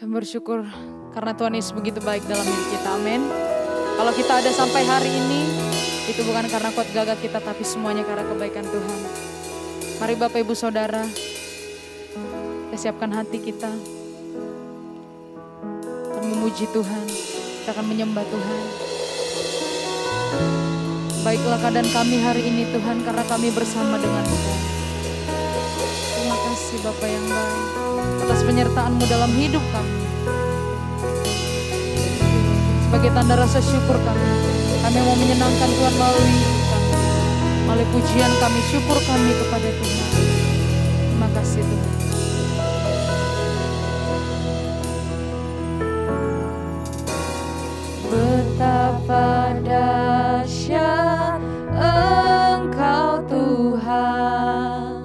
Kami bersyukur karena Tuhan Yesus begitu baik dalam hidup kita, amin. Kalau kita ada sampai hari ini, itu bukan karena kuat gagah kita, tapi semuanya karena kebaikan Tuhan. Mari Bapak Ibu Saudara, kita siapkan hati kita, akan memuji Tuhan, kita akan menyembah Tuhan. Baiklah keadaan kami hari ini Tuhan, karena kami bersama dengan Tuhan. Terima kasih Bapa yang baik atas penyertaan-Mu dalam hidup kami. Sebagai tanda rasa syukur kami mau menyenangkan Tuhan melalui kami, melalui pujian kami, syukur kami kepada Tuhan. Terima kasih Tuhan. Betapa dahsyat Engkau Tuhan,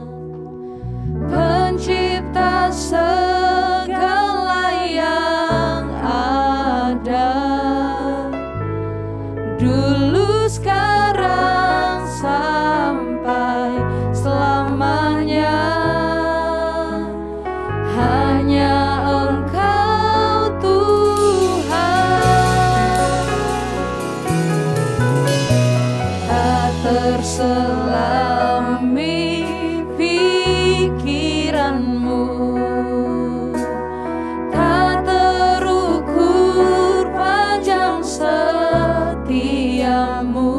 Pencipta segala yang ada, dulu, sekarang, sampai selamanya. Hanya Engkau Tuhan, tak terselami pikiran-Mu, tak terukur panjang setia-Mu,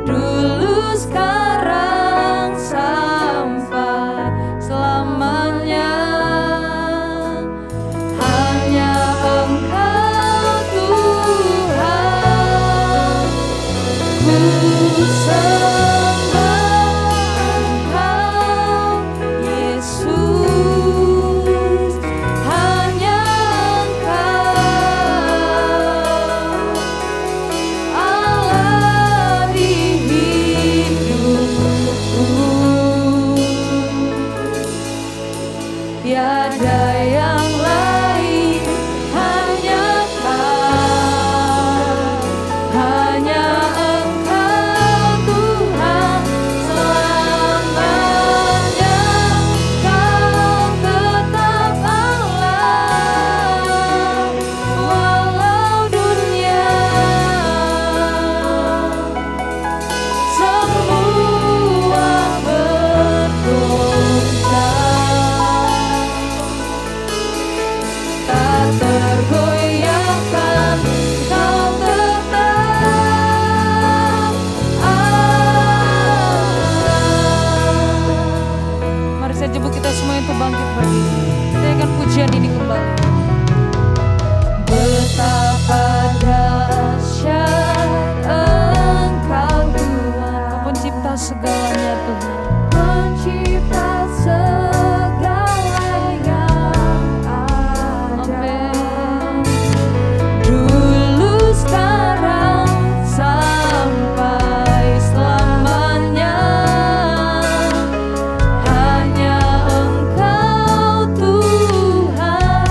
dulu, sekarang, sampai selamanya. Hanya Engkau Tuhan, ku sembah Engkau Yesus. Hanya Engkau Allah di hidupku, tiada yang lain, hanya Kau, hanya Engkau Tuhan selamanya. Kau tetap Allah, walau dunia semua bergoncang, tak tergoyahkan. Kau tetap Allah. Mari saya jemput kita semua untuk bangkit berdiri. Kita akan pujian ini kembali. Betapa dahsyat Engkau Tuhan, Kau pencipta segalanya Tuhan, pencipta segala yang ada, dulu, sekarang, sampai selamanya. Hanya Engkau Tuhan,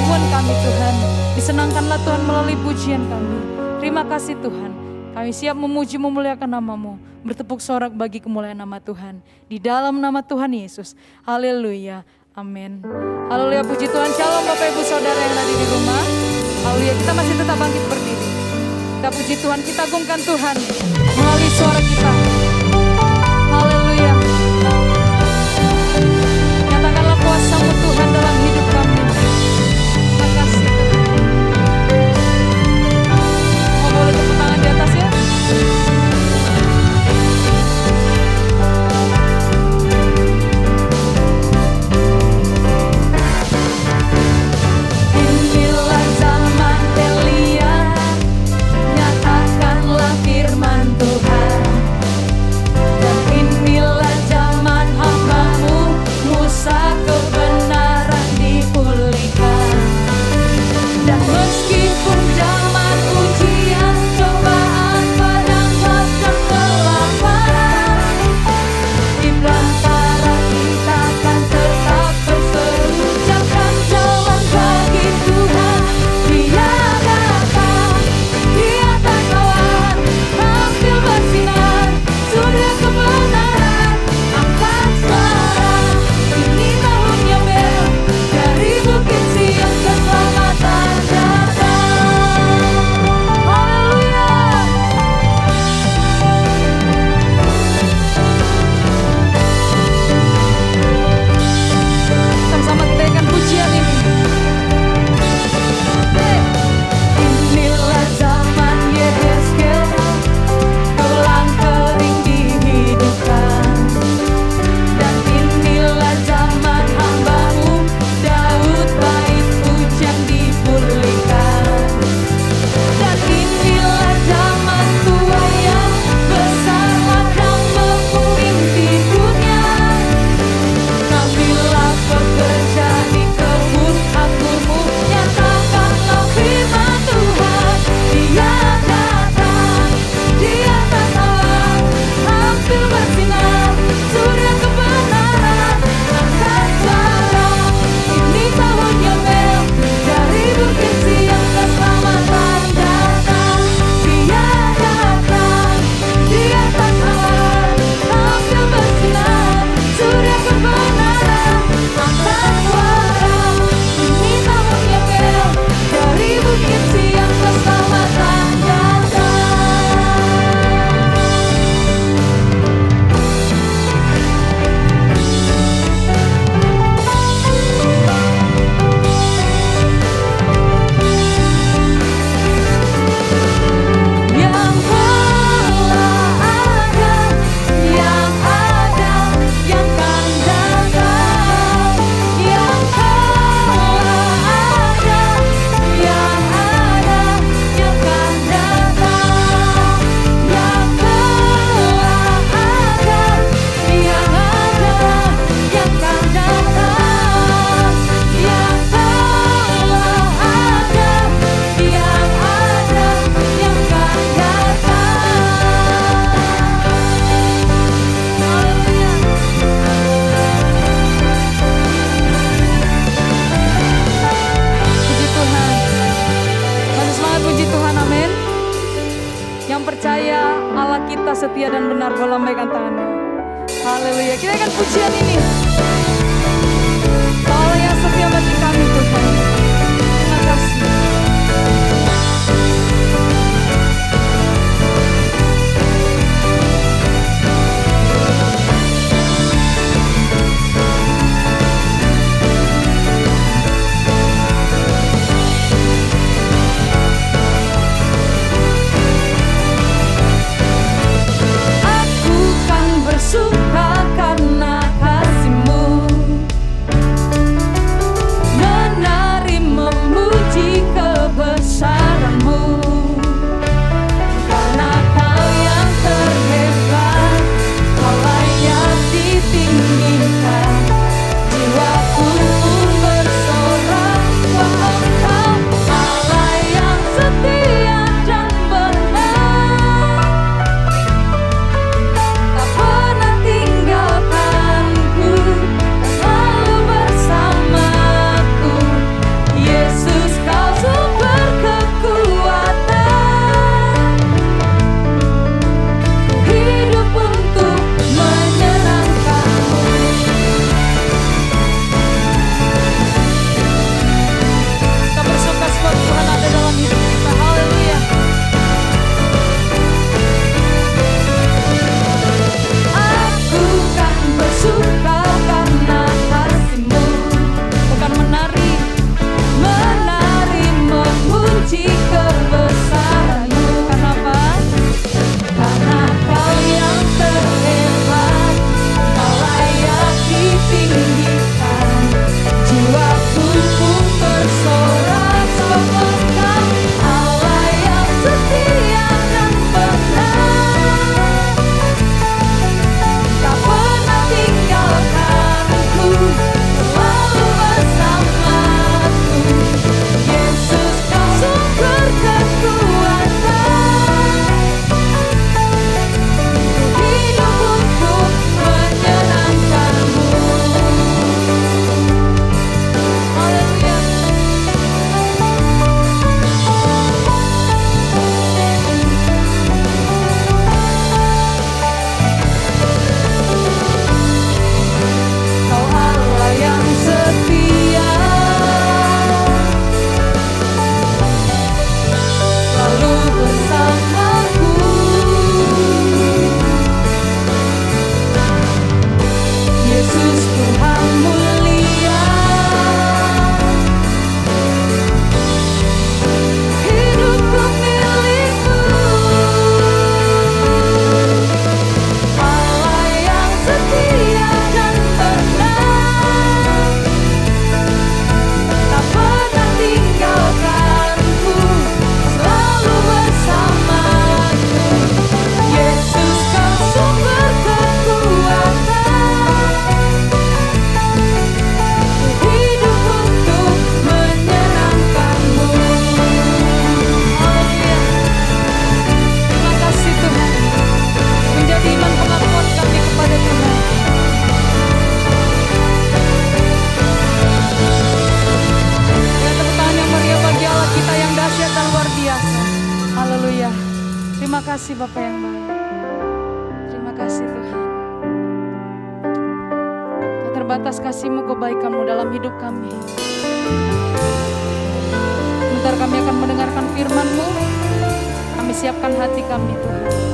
keraguan kami Tuhan. Disenangkanlah Tuhan melalui pujian kami. Terima kasih Tuhan. Kami siap memuji memuliakan nama-Mu. Bertepuk sorak bagi kemuliaan nama Tuhan. Di dalam nama Tuhan Yesus. Haleluya. Amin. Haleluya, puji Tuhan. Shalom Bapak Ibu Saudara yang ada di rumah. Haleluya, kita masih tetap bangkit berdiri. Kita puji Tuhan, kita agungkan Tuhan melalui suara kita. Haleluya. Nyatakanlah kuasa-Mu Tuhan dalam hidup kami. Terima kasih Tuhan. Mau boleh tepuk tangan di atas ya. Inilah zaman Elia, nyatakanlah firman Tuhan. Dan inilah zaman hamba-Mu, Musa, kebenaran dipulihkan. Dan meskipun zaman ujian, cobaan, padang bahkan kelaparan, di belantara kita akan tetap berseru, ucapkan jalan bagi Tuhan. Dia datang, Dia tak kawan, tampil bersinar, surya kebenaran, angkat suara. Ini tahun Yobel, dari bukit Sion keselamatan datang. Haleluya. Sama-sama kita ikan pujian ini. Inilah zaman Yehezkel, tulang kering dihidupkan. Dan inilah zaman hamba-Mu, Daud, bait pujian dipulihkan. Dan inilah zaman tua yang besar, ladang memimpinnya. Kamilah pekerja di kebun anggur-Mu, nyatakanlah firman Tuhan. Dia datang, Dia tak kalah, tampil bersinar, surya kebenaran, angkat suara. Ini tahun Yobel, dari bukit Sion keselamatan datang. Dia datang, Dia tak kalah, tampil bersinar, surya kebenaran, angkat suara. Ini tahun Yobel, dari bukit Sion keselamatan datang. Yang telah ada, yang ada, yang akan datang. Yang telah ada, yang ada, yang akan datang. Yang telah ada, yang ada, yang akan datang. Yang telah ada, yang ada, yang akan datang. Haleluya. Puji Tuhan. Masih semangat puji Tuhan, amin. Yang percaya Allah kita setia dan benar, boleh lambaikan tangannya. Haleluya. Kita akan pujian ini. Allah yang setia bagi kami Tuhan. Terima kasih. Aku kan bersuka karena kasih-Mu, menari Terima kasih Bapa yang baik. Terima kasih Tuhan. Tak terbatas kasih-Mu, kebaikan-Mu dalam hidup kami. Sebentar kami akan mendengarkan firman-Mu. Kami siapkan hati kami Tuhan.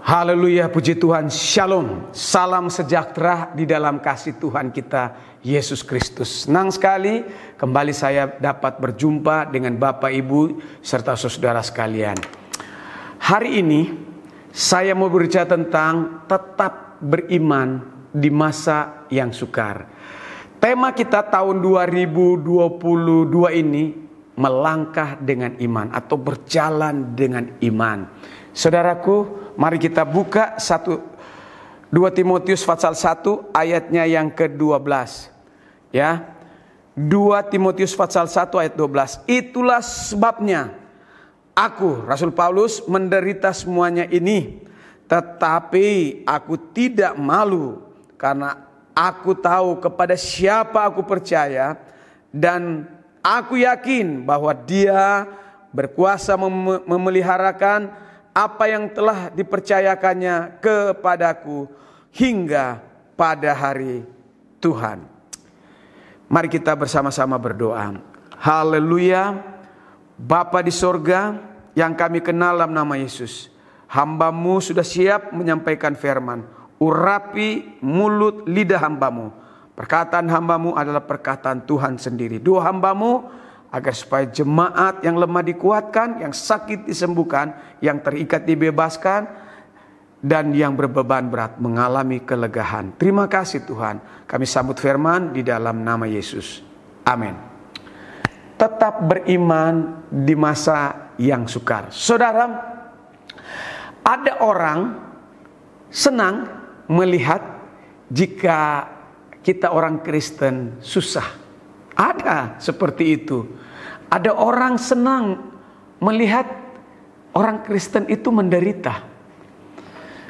Haleluya, puji Tuhan, shalom, salam sejahtera di dalam kasih Tuhan kita Yesus Kristus. Senang sekali kembali saya dapat berjumpa dengan Bapak, Ibu, serta saudara sekalian. Hari ini saya mau berbicara tentang tetap beriman di masa yang sukar. Tema kita tahun 2022 ini melangkah dengan iman atau berjalan dengan iman. Saudaraku, mari kita buka 2 Timotius pasal 1 ayatnya yang ke-12. Ya. 2 Timotius pasal 1 ayat 12. Itulah sebabnya aku, Rasul Paulus, menderita semuanya ini, tetapi aku tidak malu, karena aku tahu kepada siapa aku percaya, dan aku yakin bahwa Dia berkuasa memeliharakan apa yang telah dipercayakannya kepadaku hingga pada hari Tuhan. Mari kita bersama-sama berdoa. Haleluya. Bapa di sorga yang kami kenal dalam nama Yesus, hamba-Mu sudah siap menyampaikan firman. Urapi mulut lidah hamba-Mu. Perkataan hamba-Mu adalah perkataan Tuhan sendiri. Doa hamba-Mu agar supaya jemaat yang lemah dikuatkan, yang sakit disembuhkan, yang terikat dibebaskan, dan yang berbeban berat mengalami kelegaan. Terima kasih Tuhan. Kami sambut firman di dalam nama Yesus. Amin. Tetap beriman di masa yang sukar. Saudara, ada orang senang melihat jika kita orang Kristen susah. Ada seperti itu. Ada orang senang melihat orang Kristen itu menderita.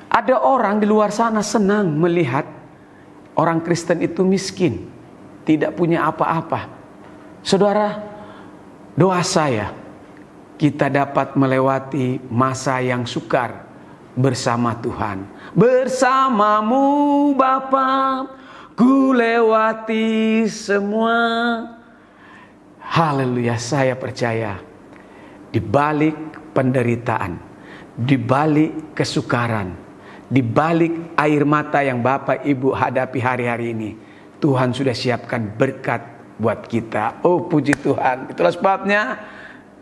Ada orang di luar sana senang melihat orang Kristen itu miskin, tidak punya apa-apa. Saudara, doa saya, kita dapat melewati masa yang sukar bersama Tuhan. Bersama-Mu Bapa, ku lewati semua. Haleluya, saya percaya di balik penderitaan, di balik kesukaran, di balik air mata yang Bapak Ibu hadapi hari-hari ini, Tuhan sudah siapkan berkat buat kita. Oh, puji Tuhan. Itulah sebabnya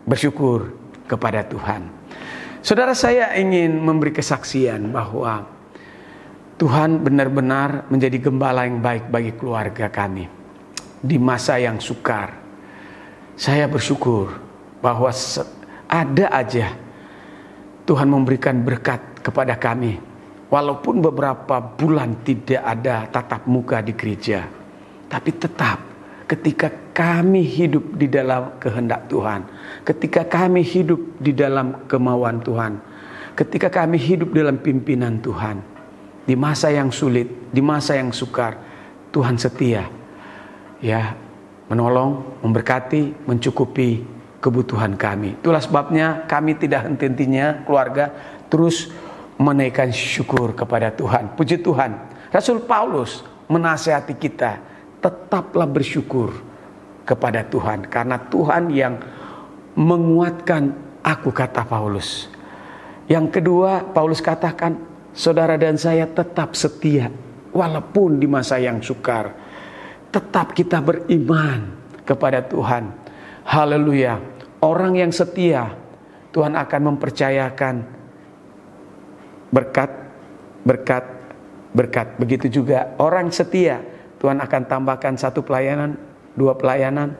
bersyukur kepada Tuhan. Saudara, saya ingin memberi kesaksian bahwa Tuhan benar-benar menjadi gembala yang baik bagi keluarga kami. di masa yang sukar. Saya bersyukur bahwa ada aja Tuhan memberikan berkat kepada kami. Walaupun beberapa bulan tidak ada tatap muka di gereja, tapi tetap ketika kami hidup di dalam kehendak Tuhan, ketika kami hidup di dalam kemauan Tuhan, ketika kami hidup dalam pimpinan Tuhan, di masa yang sulit, di masa yang sukar, Tuhan setia, ya, menolong, memberkati, mencukupi kebutuhan kami. Itulah sebabnya kami tidak henti-hentinya keluarga terus menaikkan syukur kepada Tuhan. Puji Tuhan. Rasul Paulus menasihati kita, tetaplah bersyukur kepada Tuhan, karena Tuhan yang menguatkan aku, kata Paulus. Yang kedua, Paulus katakan, saudara dan saya tetap setia walaupun di masa yang sukar. Tetap kita beriman kepada Tuhan. Haleluya. Orang yang setia, Tuhan akan mempercayakan berkat, berkat, berkat. Begitu juga orang setia, Tuhan akan tambahkan 1 pelayanan, 2 pelayanan,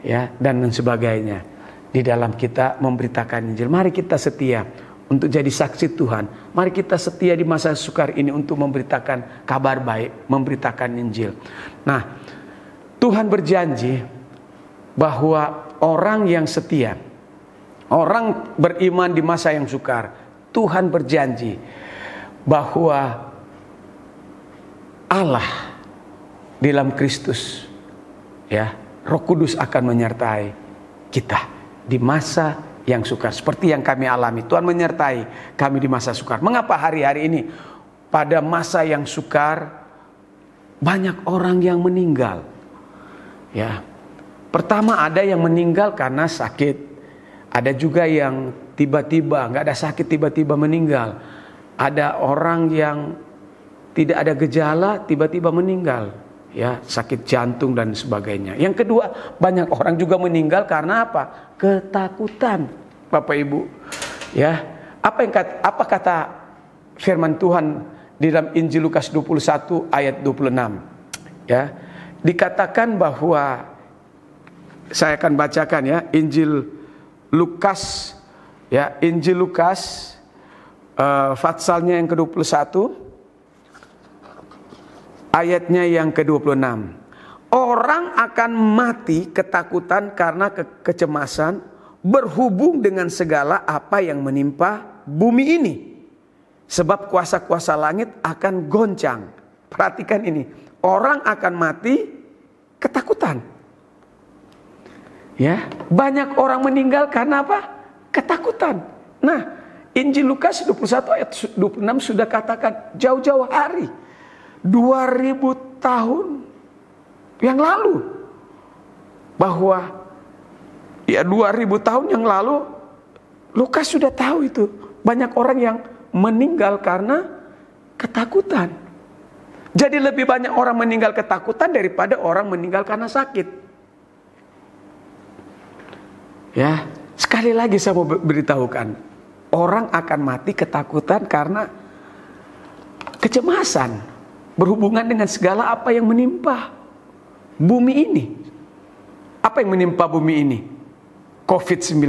ya, dan sebagainya di dalam kita memberitakan Injil. Mari kita setia untuk jadi saksi Tuhan. Mari kita setia di masa sukar ini untuk memberitakan kabar baik, memberitakan Injil. Nah, Tuhan berjanji bahwa orang yang setia, orang beriman di masa yang sukar, Tuhan berjanji bahwa Allah dalam Kristus, ya, Roh Kudus akan menyertai kita di masa yang sukar. Seperti yang kami alami, Tuhan menyertai kami di masa sukar. Mengapa hari-hari ini pada masa yang sukar banyak orang yang meninggal? Ya, pertama ada yang meninggal karena sakit. Ada juga yang tiba-tiba nggak ada sakit, tiba-tiba meninggal. Ada orang yang tidak ada gejala, tiba-tiba meninggal, ya, sakit jantung dan sebagainya. Yang kedua, banyak orang juga meninggal karena apa? Ketakutan, Bapak Ibu. Ya, apa kata firman Tuhan di dalam Injil Lukas 21 ayat 26? Ya, dikatakan bahwa, saya akan bacakan ya, Injil Lukas, ya, Injil Lukas fatsalnya yang ke-21 ayatnya yang ke-26. Orang akan mati ketakutan karena kecemasan berhubung dengan segala apa yang menimpa bumi ini, sebab kuasa-kuasa langit akan goncang. Perhatikan ini, orang akan mati ketakutan. Ya, banyak orang meninggal karena apa? Ketakutan. Nah, Injil Lukas 21 ayat 26 sudah katakan jauh-jauh hari, 2000 tahun yang lalu, bahwa ya 2000 tahun yang lalu Lukas sudah tahu itu banyak orang yang meninggal karena ketakutan. Jadi lebih banyak orang meninggal ketakutan daripada orang meninggal karena sakit. Ya, sekali lagi saya mau beritahukan, orang akan mati ketakutan karena kecemasan berhubungan dengan segala apa yang menimpa bumi ini. Apa yang menimpa bumi ini? COVID-19.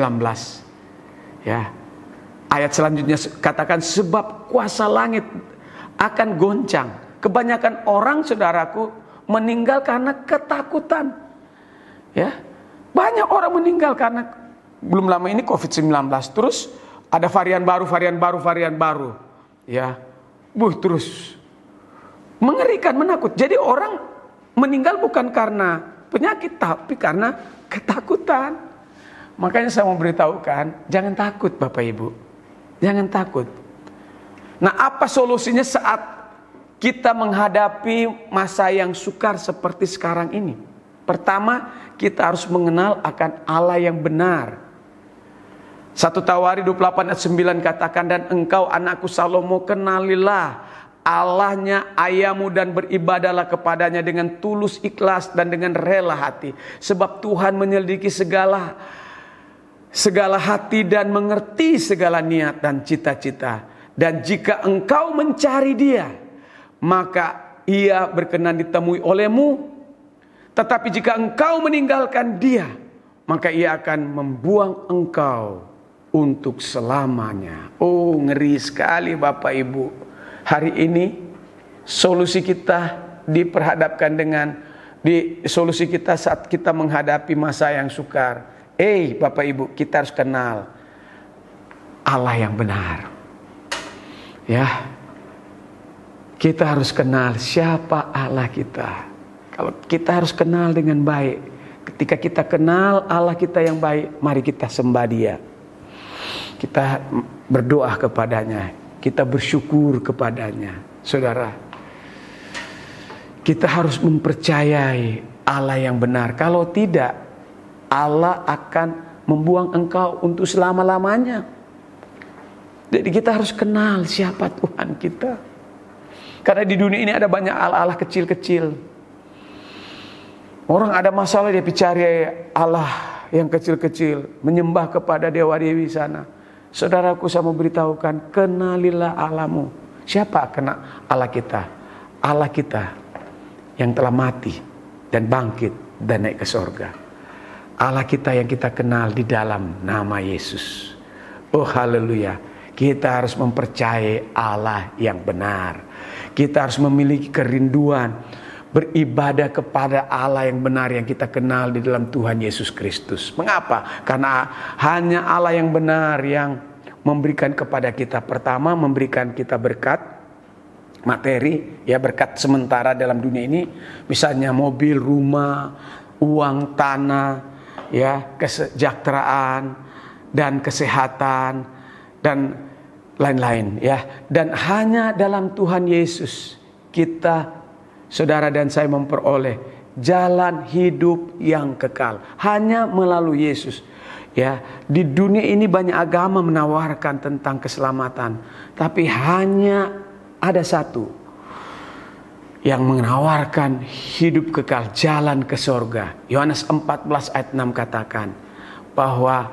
Ya. Ayat selanjutnya katakan sebab kuasa langit akan goncang. Kebanyakan orang, saudaraku, meninggal karena ketakutan. Ya. Banyak orang meninggal karena belum lama ini COVID-19. Terus ada varian baru. Ya. Terus mengerikan, menakut. Jadi orang meninggal bukan karena penyakit, tapi karena ketakutan. Makanya saya mau beritahukan, jangan takut Bapak Ibu. Jangan takut. Nah, apa solusinya saat kita menghadapi masa yang sukar seperti sekarang ini? Pertama, kita harus mengenal akan Allah yang benar. 1 Tawari 28 ayat 9 katakan, dan engkau anakku Salomo, kenalilah Allahnya ayahmu dan beribadalah kepadanya dengan tulus ikhlas dan dengan rela hati. Sebab Tuhan menyelidiki segala hati dan mengerti segala niat dan cita-cita. Dan jika engkau mencari Dia, maka Ia berkenan ditemui olehmu. Tetapi jika engkau meninggalkan dia, maka ia akan membuang engkau untuk selamanya. Oh, ngeri sekali Bapak Ibu. Hari ini solusi kita diperhadapkan dengan solusi kita saat kita menghadapi masa yang sukar. Bapak Ibu, kita harus kenal Allah yang benar. Ya. Kita harus kenal siapa Allah kita. Kalau kita harus kenal dengan baik. Ketika kita kenal Allah kita yang baik, mari kita sembah Dia. Kita berdoa kepadanya, kita bersyukur kepadanya. Saudara, kita harus mempercayai Allah yang benar. Kalau tidak, Allah akan membuang engkau untuk selama-lamanya. Jadi kita harus kenal siapa Tuhan kita. Karena di dunia ini ada banyak Allah-Allah kecil-kecil. Orang ada masalah dia cari Allah yang kecil-kecil, menyembah kepada dewa-dewi sana. Saudaraku, saya mau beritahukan, kenalilah Allahmu. Siapa kena Allah kita? Allah kita yang telah mati dan bangkit dan naik ke sorga. Allah kita yang kita kenal di dalam nama Yesus. Oh haleluya. Kita harus mempercayai Allah yang benar. Kita harus memiliki kerinduan beribadah kepada Allah yang benar yang kita kenal di dalam Tuhan Yesus Kristus. Mengapa? Karena hanya Allah yang benar yang memberikan kepada kita. Pertama, memberikan kita berkat materi, ya, berkat sementara dalam dunia ini. Misalnya mobil, rumah, uang, tanah, ya, kesejahteraan dan kesehatan dan lain-lain, ya. Dan hanya dalam Tuhan Yesus kita, saudara dan saya, memperoleh jalan hidup yang kekal. Hanya melalui Yesus. Ya, di dunia ini banyak agama menawarkan tentang keselamatan, tapi hanya ada satu yang menawarkan hidup kekal, jalan ke sorga. Yohanes 14 ayat 6 katakan bahwa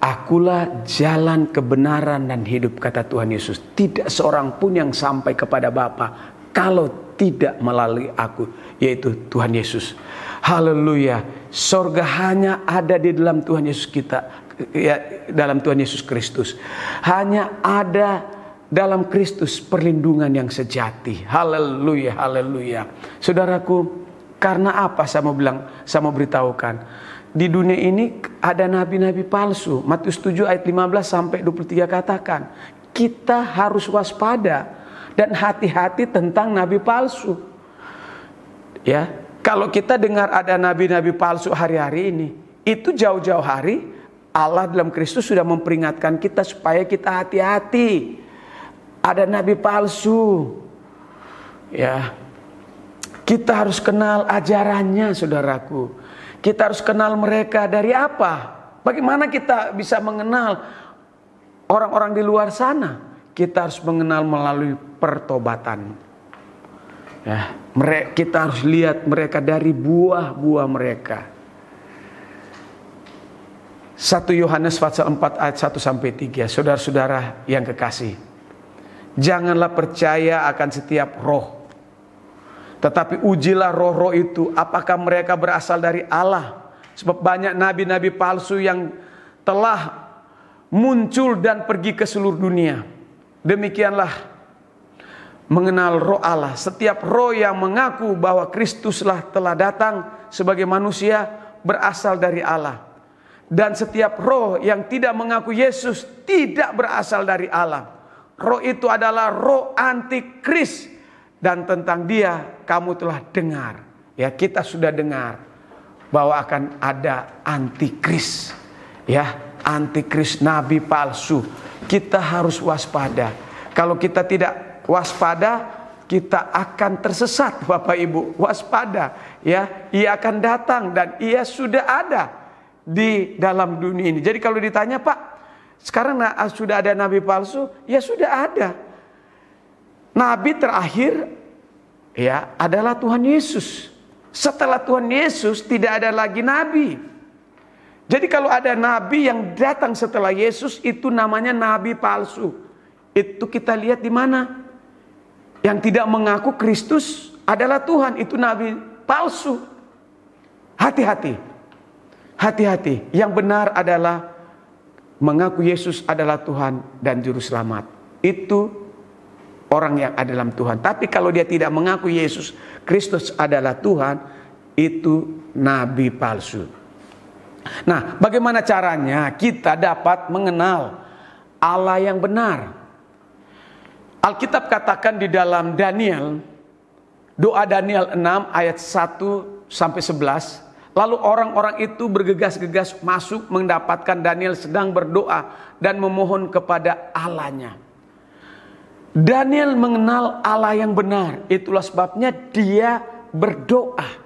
akulah jalan kebenaran dan hidup, kata Tuhan Yesus. Tidak seorang pun yang sampai kepada Bapa kalau tidak melalui aku, yaitu Tuhan Yesus. Haleluya. Sorga hanya ada di dalam Tuhan Yesus kita, ya, dalam Tuhan Yesus Kristus. Hanya ada dalam Kristus perlindungan yang sejati. Haleluya, haleluya. Saudaraku, karena apa saya mau beritahukan? Di dunia ini ada nabi-nabi palsu. Matius 7 ayat 15 sampai 23 katakan, kita harus waspada dan hati-hati tentang nabi palsu. Ya, kalau kita dengar ada nabi-nabi palsu hari-hari ini, itu jauh-jauh hari Allah dalam Kristus sudah memperingatkan kita supaya kita hati-hati. Ada nabi palsu. Ya. Kita harus kenal ajarannya, saudaraku. Kita harus kenal mereka dari apa? Bagaimana kita bisa mengenal orang-orang di luar sana? Kita harus mengenal melalui pertobatan. Ya, kita harus lihat mereka dari buah-buah mereka. 1 Yohanes pasal 4 ayat 1 sampai 3. Saudara-saudara yang kekasih, janganlah percaya akan setiap roh, tetapi ujilah roh-roh itu apakah mereka berasal dari Allah. Sebab banyak nabi-nabi palsu yang telah muncul dan pergi ke seluruh dunia. Demikianlah mengenal roh Allah. Setiap roh yang mengaku bahwa Kristuslah telah datang sebagai manusia berasal dari Allah. Dan setiap roh yang tidak mengaku Yesus tidak berasal dari Allah. Roh itu adalah roh antikris, dan tentang dia kamu telah dengar. Ya, kita sudah dengar bahwa akan ada antikris. Ya, antikris, nabi palsu. Kita harus waspada. Kalau kita tidak waspada, kita akan tersesat, Bapak Ibu. Waspada, ya. Ia akan datang dan ia sudah ada di dalam dunia ini. Jadi kalau ditanya, Pak, sekarang sudah ada nabi palsu? Ya sudah ada. Nabi terakhir, ya, adalah Tuhan Yesus. Setelah Tuhan Yesus tidak ada lagi nabi. Jadi kalau ada nabi yang datang setelah Yesus, itu namanya nabi palsu. Itu kita lihat di mana? Yang tidak mengaku Kristus adalah Tuhan, itu nabi palsu. hati-hati. Hati-hati. Yang benar adalah mengaku Yesus adalah Tuhan dan Juru Selamat. Itu orang yang ada dalam Tuhan. Tapi kalau dia tidak mengaku Yesus Kristus adalah Tuhan, itu nabi palsu. Nah, bagaimana caranya kita dapat mengenal Allah yang benar? Alkitab katakan di dalam Daniel, doa Daniel 6 ayat 1 sampai 11. Lalu orang-orang itu bergegas-gegas masuk mendapatkan Daniel sedang berdoa dan memohon kepada Allahnya. Daniel mengenal Allah yang benar. Itulah sebabnya dia berdoa.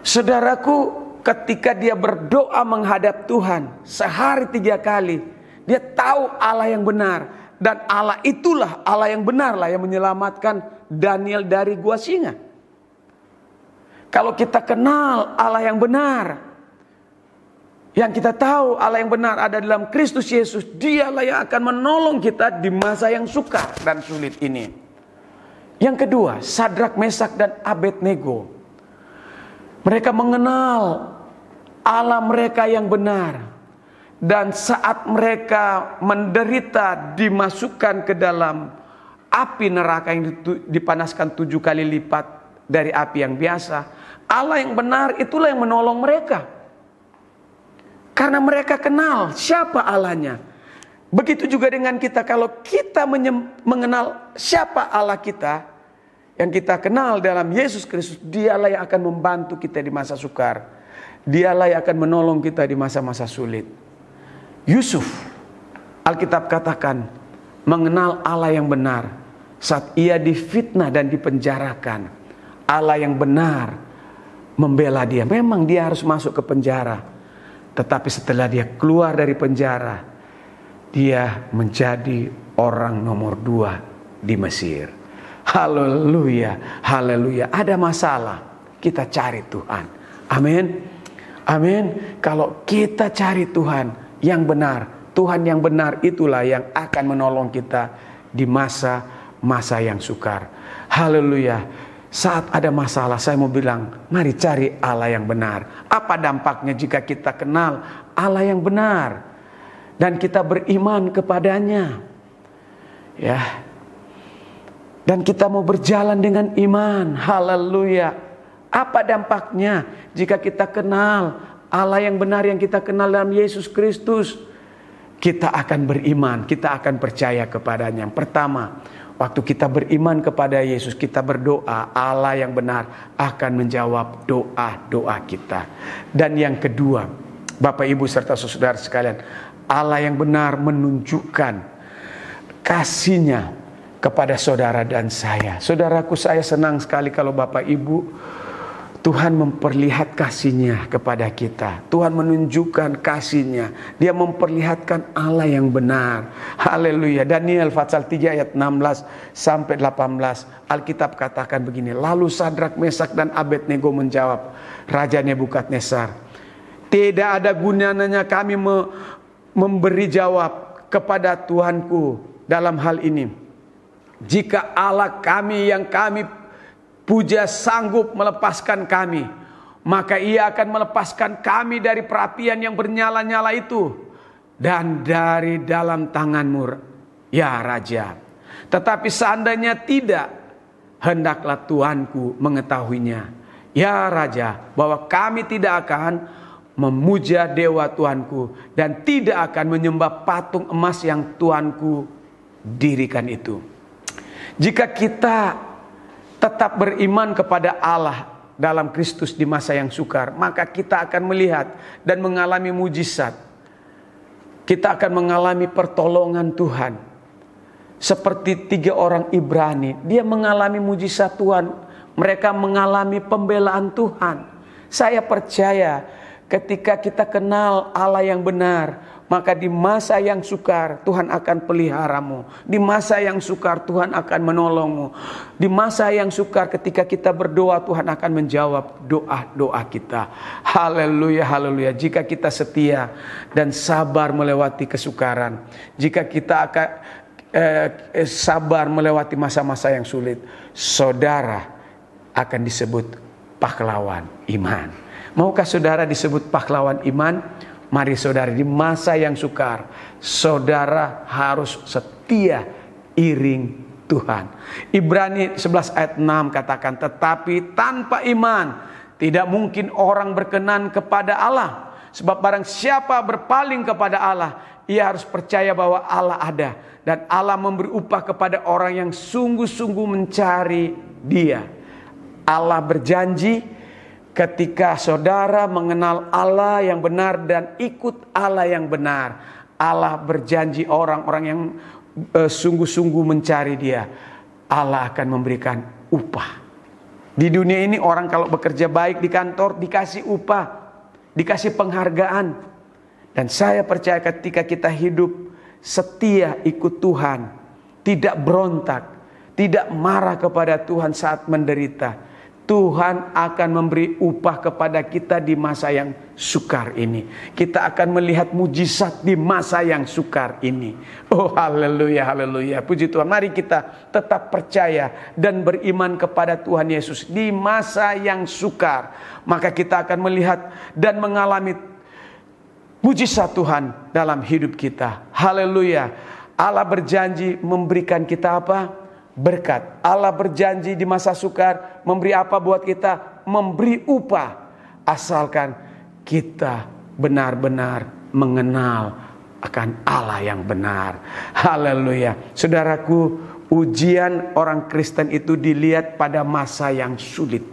Saudaraku, ketika dia berdoa menghadap Tuhan sehari 3 kali, dia tahu Allah yang benar. Dan Allah itulah, Allah yang benarlah yang menyelamatkan Daniel dari gua singa. Kalau kita kenal Allah yang benar, yang kita tahu Allah yang benar ada dalam Kristus Yesus, dialah yang akan menolong kita di masa yang sukar dan sulit ini. Yang kedua, Sadrak, Mesak, dan Abednego. Mereka mengenal Allah mereka yang benar. Dan saat mereka menderita dimasukkan ke dalam api neraka yang dipanaskan 7 kali lipat dari api yang biasa, Allah yang benar itulah yang menolong mereka. Karena mereka kenal siapa Allahnya. Begitu juga dengan kita, kalau kita mengenal siapa Allah kita, yang kita kenal dalam Yesus Kristus, dialah yang akan membantu kita di masa sukar. Dialah yang akan menolong kita di masa-masa sulit. Yusuf, Alkitab katakan, mengenal Allah yang benar saat ia difitnah dan dipenjarakan. Allah yang benar membela dia. Memang dia harus masuk ke penjara, tetapi setelah dia keluar dari penjara, dia menjadi orang nomor 2 di Mesir. Haleluya, haleluya. Ada masalah, kita cari Tuhan. Amin, amin. Kalau kita cari Tuhan yang benar, Tuhan yang benar itulah yang akan menolong kita di masa-masa yang sukar. Haleluya. Saat ada masalah, saya mau bilang, mari cari Allah yang benar. Apa dampaknya jika kita kenal Allah yang benar dan kita beriman kepadanya? Ya. Dan kita mau berjalan dengan iman. Haleluya. Apa dampaknya jika kita kenal Allah yang benar yang kita kenal dalam Yesus Kristus? Kita akan beriman, kita akan percaya kepadanya. Yang pertama, waktu kita beriman kepada Yesus, kita berdoa, Allah yang benar akan menjawab doa-doa kita. Dan yang kedua, Bapak Ibu serta saudara sekalian, Allah yang benar menunjukkan kasih-Nya kepada saudara dan saya. Saudaraku, saya senang sekali kalau Bapak Ibu, Tuhan memperlihat kasih-Nya kepada kita. Tuhan menunjukkan kasih-Nya. Dia memperlihatkan Allah yang benar. Haleluya. Daniel pasal 3 ayat 16 sampai 18. Alkitab katakan begini. Lalu Sadrak, Mesak, dan Abednego menjawab Raja Nebukadnezar, tidak ada gunanya kami memberi jawab kepada Tuhanku dalam hal ini. Jika Allah kami yang kami puja sanggup melepaskan kami, maka Ia akan melepaskan kami dari perapian yang bernyala-nyala itu dan dari dalam tangan-Mu, ya Raja. Tetapi seandainya tidak, hendaklah Tuanku mengetahuinya, ya Raja, bahwa kami tidak akan memuja dewa Tuanku dan tidak akan menyembah patung emas yang Tuanku dirikan itu. Jika kita tetap beriman kepada Allah dalam Kristus di masa yang sukar, maka kita akan melihat dan mengalami mujizat. Kita akan mengalami pertolongan Tuhan. Seperti 3 orang Ibrani, dia mengalami mujizat Tuhan. Mereka mengalami pembelaan Tuhan. Saya percaya ketika kita kenal Allah yang benar, maka di masa yang sukar Tuhan akan peliharamu. Di masa yang sukar Tuhan akan menolongmu. Di masa yang sukar ketika kita berdoa, Tuhan akan menjawab doa-doa kita. Haleluya, haleluya. Jika kita setia dan sabar melewati kesukaran, jika kita akan sabar melewati masa-masa yang sulit, saudara akan disebut pahlawan iman. Maukah saudara disebut pahlawan iman? Mari saudara, di masa yang sukar, saudara harus setia iring Tuhan. Ibrani 11 ayat 6 katakan, tetapi tanpa iman tidak mungkin orang berkenan kepada Allah. Sebab barang siapa berpaling kepada Allah, ia harus percaya bahwa Allah ada. Dan Allah memberi upah kepada orang yang sungguh-sungguh mencari Dia. Allah berjanji ketika saudara mengenal Allah yang benar dan ikut Allah yang benar. Allah berjanji orang-orang yang sungguh-sungguh mencari Dia, Allah akan memberikan upah. Di dunia ini orang kalau bekerja baik di kantor dikasih upah, dikasih penghargaan. Dan saya percaya ketika kita hidup setia ikut Tuhan, tidak berontak, tidak marah kepada Tuhan saat menderita, Tuhan akan memberi upah kepada kita di masa yang sukar ini. Kita akan melihat mujizat di masa yang sukar ini. Oh haleluya, haleluya. Puji Tuhan. Mari kita tetap percaya dan beriman kepada Tuhan Yesus di masa yang sukar. Maka kita akan melihat dan mengalami mujizat Tuhan dalam hidup kita. Haleluya. Allah berjanji memberikan kita apa? Berkat. Allah berjanji di masa sukar memberi apa buat kita? Memberi upah. Asalkan kita benar-benar mengenal akan Allah yang benar. Haleluya. Saudaraku, ujian orang Kristen itu dilihat pada masa yang sulit.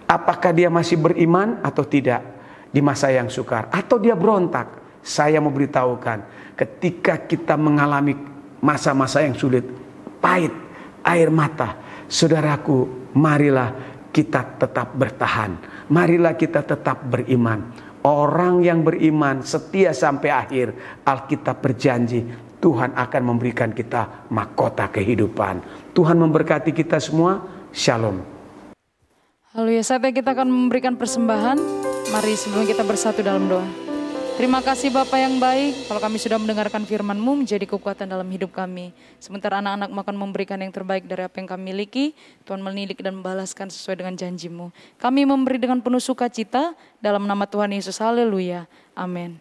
Apakah dia masih beriman atau tidak di masa yang sukar? Atau dia berontak? Saya mau beritahukan, ketika kita mengalami masa-masa yang sulit, pahit, air mata, saudaraku, marilah kita tetap bertahan. Marilah kita tetap beriman. Orang yang beriman setia sampai akhir, Alkitab berjanji Tuhan akan memberikan kita mahkota kehidupan. Tuhan memberkati kita semua. Shalom. Haleluya. Saatnya kita akan memberikan persembahan. Mari sebelum kita bersatu dalam doa. Terima kasih Bapa yang baik, kalau kami sudah mendengarkan firman-Mu menjadi kekuatan dalam hidup kami. Sementara anak-anak akan memberikan yang terbaik dari apa yang kami miliki, Tuhan menilik dan membalaskan sesuai dengan janji-Mu. Kami memberi dengan penuh sukacita dalam nama Tuhan Yesus. Haleluya. Amin.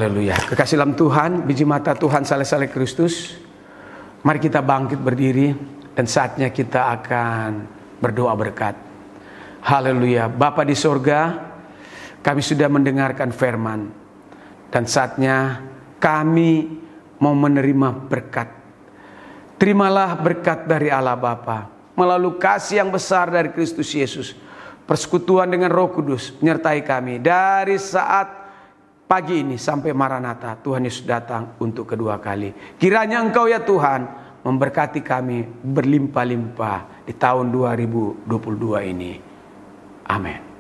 Haleluya. Kekasih dalam Tuhan, biji mata Tuhan saleh-saleh Kristus. Mari kita bangkit berdiri dan saatnya kita akan berdoa berkat. Haleluya. Bapa di sorga, kami sudah mendengarkan firman. Dan saatnya kami mau menerima berkat. Terimalah berkat dari Allah Bapa melalui kasih yang besar dari Kristus Yesus. Persekutuan dengan Roh Kudus menyertai kami dari saat pagi ini sampai Maranatha. Tuhan Yesus datang untuk kedua kali. Kiranya Engkau ya Tuhan memberkati kami berlimpah-limpah di tahun 2022 ini. Amin.